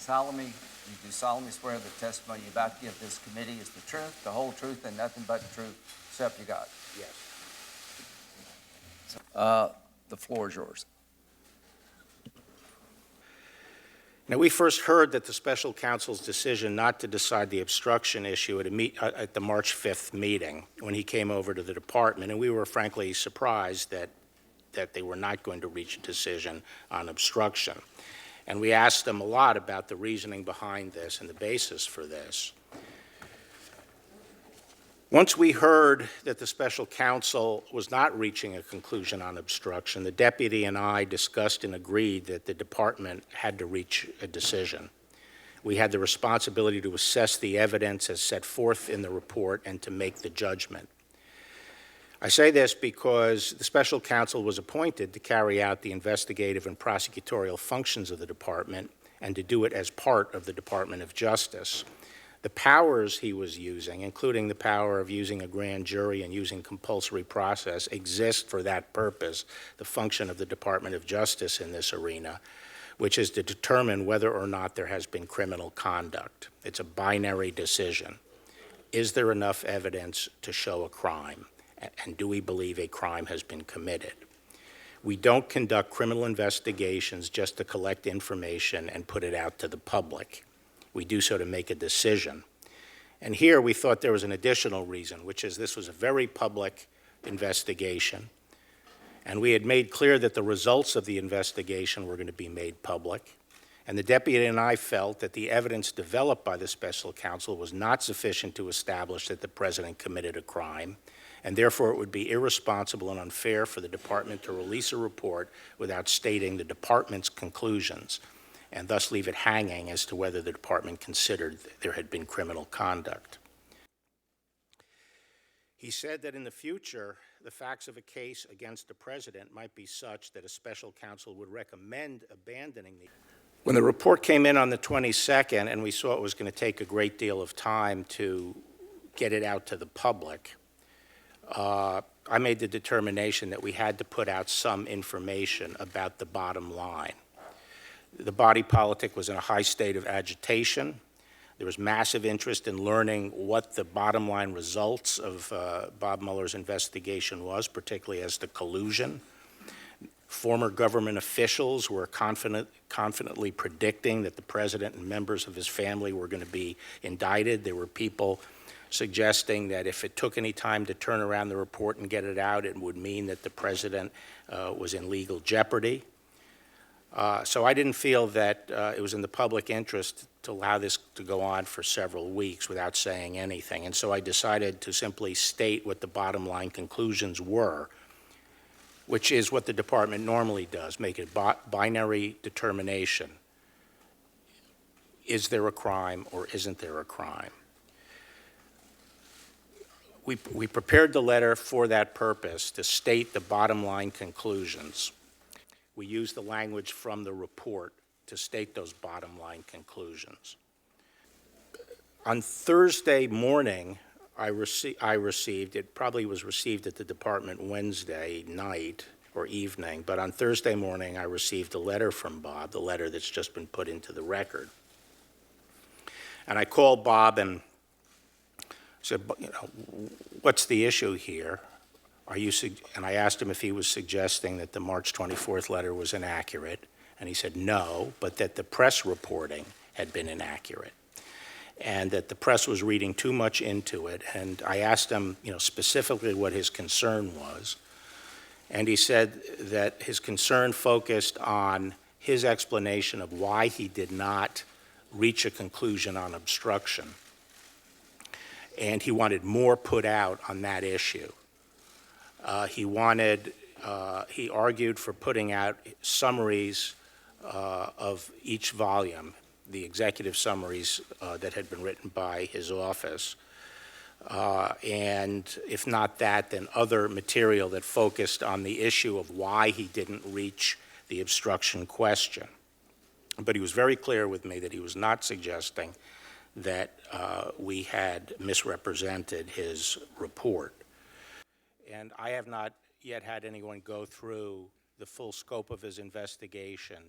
You do solemnly swear the testimony you're about to give this committee is the truth, the whole truth, and nothing but the truth, so help you God. Yes. The floor is yours. Now, we first heard that the special counsel's decision not to decide the obstruction issue at the March 5th meeting when he came over to the department, and we were frankly surprised that they were not going to reach a decision on obstruction. And we asked them a lot about the reasoning behind this and the basis for this. Once we heard that the special counsel was not reaching a conclusion on obstruction, the deputy and I discussed and agreed that the department had to reach a decision. We had the responsibility to assess the evidence as set forth in the report and to make the judgment. I say this because the special counsel was appointed to carry out the investigative and prosecutorial functions of the department and to do it as part of the Department of Justice. The powers he was using, including the power of using a grand jury and using compulsory process, exist for that purpose, the function of the Department of Justice in this arena, which is to determine whether or not there has been criminal conduct. It's a binary decision. Is there enough evidence to show a crime? And do we believe a crime has been committed? We don't conduct criminal investigations just to collect information and put it out to the public. We do so to make a decision. And here we thought there was an additional reason, which is this was a very public investigation, and we had made clear that the results of the investigation were going to be made public. And the deputy and I felt that the evidence developed by the special counsel was not sufficient to establish that the president committed a crime, and therefore it would be irresponsible and unfair for the department to release a report without stating the department's conclusions, and thus leave it hanging as to whether the department considered there had been criminal conduct. He said that in the future, the facts of a case against the president might be such that a special counsel would recommend abandoning the. When the report came in on the 22nd and we saw it was going to take a great deal of time to get it out to the public, I made the determination that we had to put out some information about the bottom line. The body politic was in a high state of agitation. There was massive interest in learning what the bottom line results of Bob Mueller's investigation was, particularly as to collusion. Former government officials were confidently predicting that the president and members of his family were going to be indicted. There were people suggesting that if it took any time to turn around the report and get it out, it would mean that the president was in legal jeopardy. So I didn't feel that it was in the public interest to allow this to go on for several weeks without saying anything. And so I decided to simply state what the bottom line conclusions were, which is what the department normally does, make a binary determination. Is there a crime or isn't there a crime? We prepared the letter for that purpose, to state the bottom line conclusions. We used the language from the report to state those bottom line conclusions. On Thursday morning, I received, it probably was received at the department Wednesday night or evening, but on Thursday morning I received a letter from Bob, the letter that's just been put into the record. And I called Bob and said, what's the issue here? And I asked him if he was suggesting that the March 24th letter was inaccurate, and he said no, but that the press reporting had been inaccurate, and that the press was reading too much into it. And I asked him, specifically what his concern was, and he said that his concern focused on his explanation of why he did not reach a conclusion on obstruction, and he wanted more put out on that issue. He argued for putting out summaries of each volume, the executive summaries that had been written by his office, and if not that, then other material that focused on the issue of why he didn't reach the obstruction question. But he was very clear with me that he was not suggesting that we had misrepresented his report. And I have not yet had anyone go through the full scope of his investigation